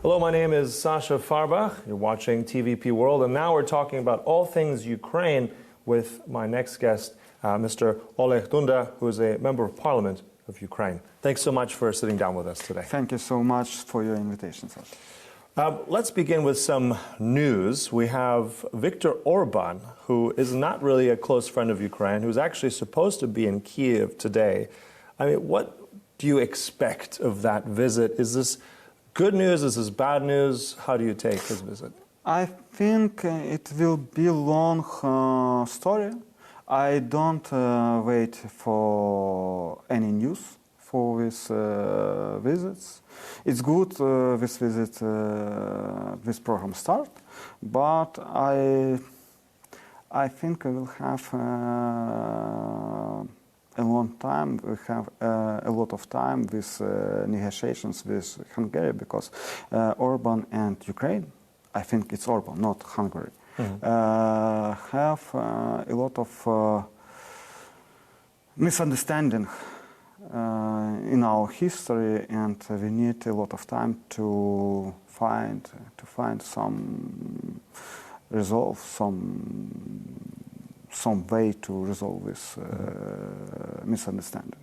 Hello, my name is Sasha Farbach. You're watching TVP World, and now we're talking about all things Ukraine with my next guest, Mr. Oleg Dunda, who is a member of parliament of Ukraine. Thanks so much for sitting down with us today. Thank you so much for your invitation, Sasha. Let's begin with some news. We have Viktor Orbán, who is not really a close friend of Ukraine, who's actually supposed to be in Kyiv today. I mean, what do you expect of that visit? Is this good news? Is this bad news? How do you take his visit? I think it will be a long story. I don't wait for any news for these visits. It's good this visit, this program start, but I think we will have a long time. We have a lot of time with negotiations with Hungary, because Orbán and Ukraine, I think it's Orbán, not Hungary, have a lot of misunderstanding in our history, and we need a lot of time to find some resolve, some way to resolve this misunderstanding.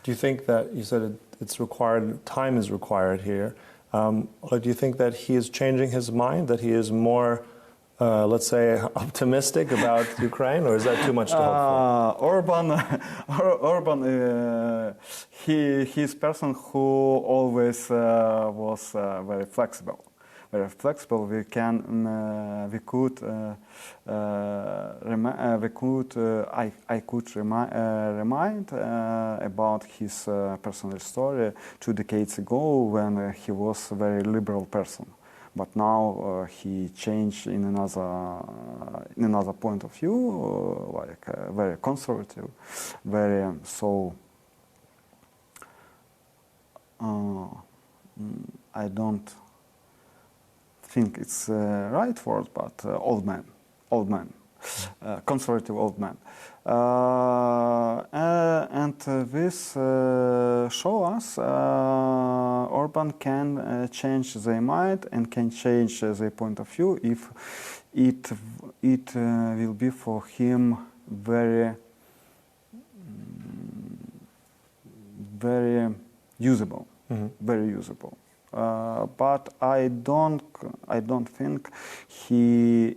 Do you think that, you said it's required, time is required here, or do you think that he is changing his mind, that he is more, let's say, optimistic about Ukraine, or is that too much to hope for? Orbán, he's a person who always was very flexible. Very flexible. I could remind about his personal story 2 decades ago, when he was a very liberal person. But now he changed in another point of view, very conservative, very so. I don't think it's right word, but old man, conservative old man, and this show us Orbán can change their mind and can change their point of view if it will be for him very usable, very usable. But I don't think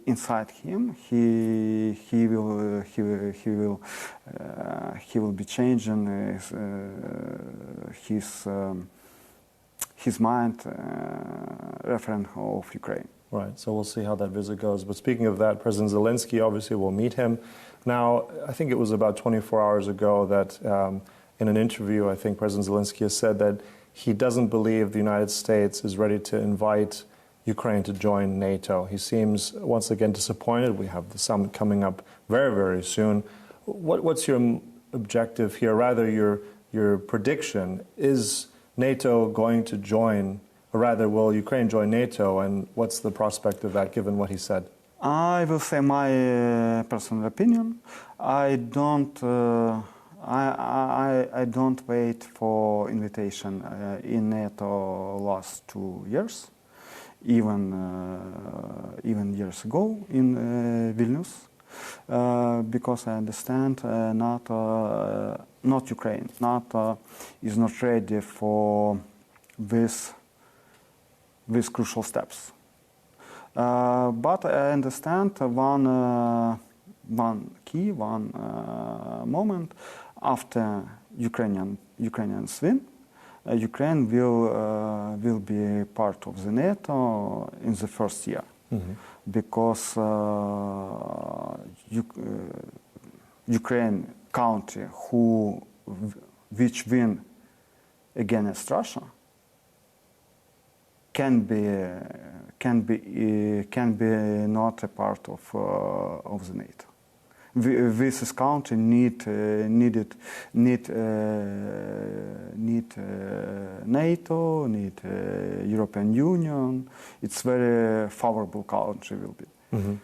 inside him he will be changing his mind reference of Ukraine. Right. So we'll see how that visit goes. But speaking of that, President Zelensky obviously will meet him. Now, I think it was about 24 hours ago that in an interview, I think President Zelensky has said that he doesn't believe the United States is ready to invite Ukraine to join NATO. He seems once again disappointed. We have the summit coming up very, very soon. What's your objective here? Rather, your prediction, is NATO going to join, or rather, will Ukraine join NATO? And what's the prospect of that, given what he said? I will say my personal opinion. I don't wait for invitation in NATO last 2 years, even years ago in Vilnius, because I understand not Ukraine, NATO is not ready for these crucial steps. But I understand one moment. After Ukrainians win, Ukraine will be part of the NATO in the first year, because Ukraine country which win against Russia can be not a part of the NATO. This country need NATO, need European Union. It's very favorable country will be.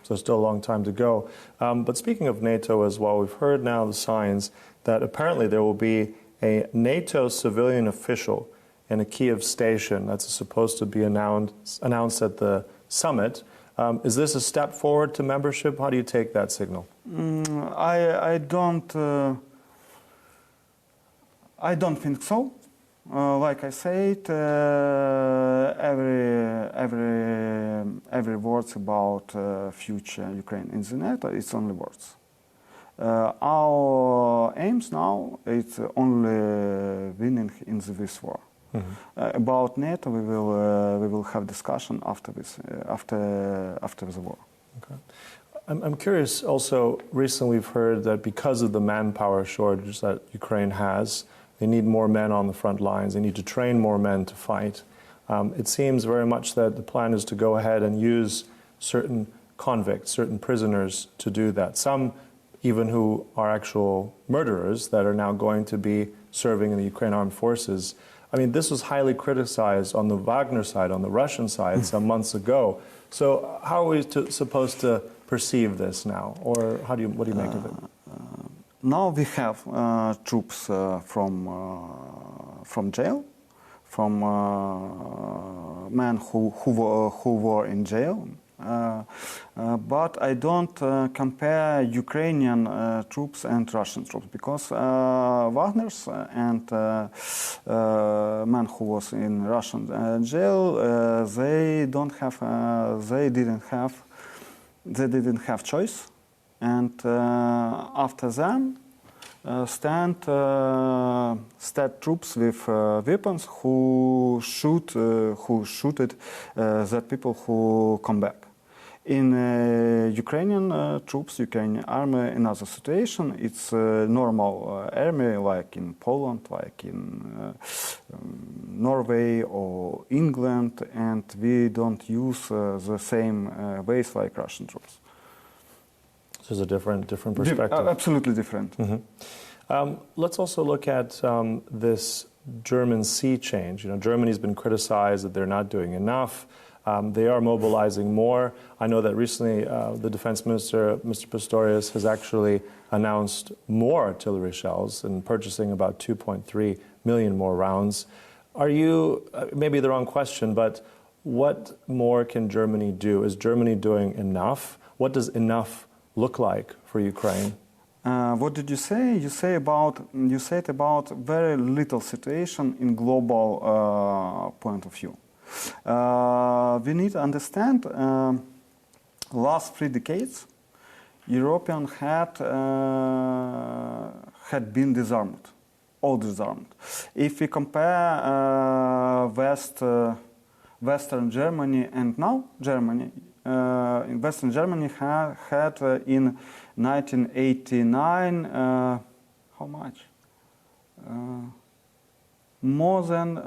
So still a long time to go. But speaking of NATO as well, we've heard now the signs that apparently there will be a NATO civilian official in a Kyiv station that's supposed to be announced at the summit. Is this a step forward to membership? How do you take that signal? I don't think so. Like I said, every words about future Ukraine in the NATO, it's only words. Our aims now is only winning in this war. About NATO, we will have discussion after this, after the war. Okay. I'm curious. Also, recently we've heard that because of the manpower shortage that Ukraine has, they need more men on the front lines. They need to train more men to fight. It seems very much that the plan is to go ahead and use certain convicts, certain prisoners to do that. Some even who are actual murderers that are now going to be serving in the Ukraine armed forces. I mean, this was highly criticized on the Wagner side, on the Russian side, some months ago. So how are we supposed to perceive this now? Or what do you make of it? Now we have troops from jail, from men who were in jail. But I don't compare Ukrainian troops and Russian troops, because Wagner's and men who was in Russian jail, they didn't have choice, and after them stand troops with weapons who shooted the people who come back. In Ukrainian troops, Ukrainian army, another situation. It's a normal army, like in Poland, like in Norway or England, and we don't use the same ways like Russian troops. So it's a different perspective. Absolutely different. Let's also look at this German sea change. You know, Germany's been criticized that they're not doing enough. They are mobilizing more. I know that recently the defense minister, Mr. Pistorius, has actually announced more artillery shells and purchasing about 2.3 million more rounds. Are you, maybe the wrong question, but what more can Germany do? Is Germany doing enough? What does enough look like for Ukraine? What did you say? You said about very little situation in global point of view. We need to understand last 3 decades European had been disarmed, all disarmed. If we compare Western Germany and now Germany, in Western Germany had in 1989 how much? More than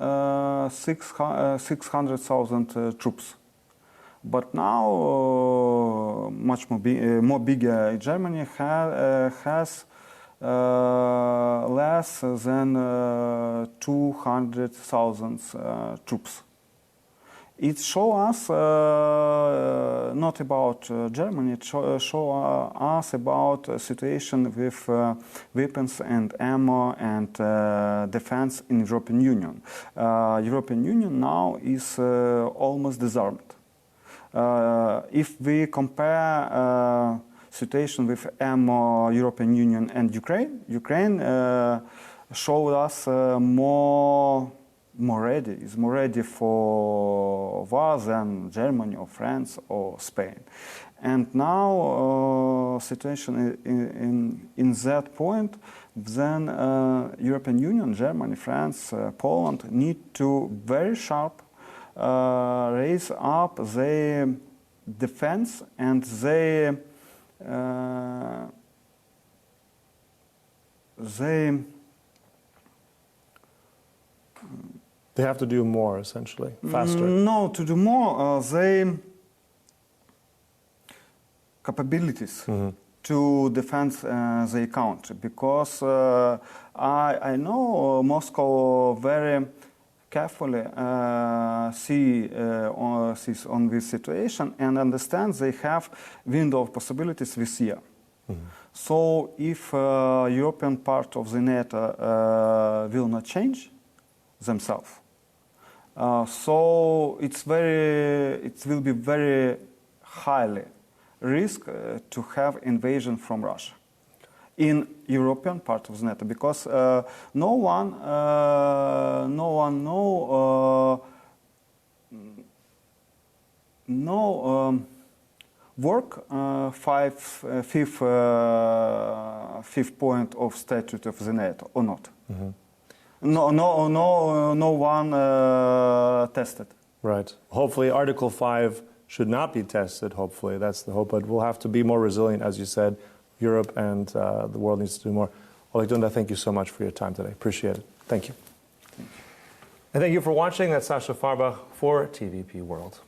600,000 troops. But now, much more bigger Germany has less than 200,000 troops. It shows us not about Germany, it shows us about a situation with weapons and ammo and defense in European Union. European Union now is almost disarmed. If we compare situation with ammo, European Union and Ukraine showed us is more ready for war than Germany or France or Spain. And now situation in that point, then European Union, Germany, France, Poland need to very sharp raise up their defense and their They have to do more, essentially, faster. No, to do more, their capabilities to defend their country. Because I know Moscow very carefully sees on this situation and understands they have window of possibilities this year. So if European part of the NATO will not change themselves, So it will be very highly risk to have invasion from Russia in European part of the NATO, because no one work fifth point of statute of the NATO or not. Mm-hmm. No one tested. Right. Hopefully Article 5 should not be tested, hopefully. That's the hope. But we'll have to be more resilient, as you said. Europe and the world needs to do more. Oleg Dunda, thank you so much for your time today. Appreciate it. Thank you. And thank you for watching. That's Sasha Farba for TVP World.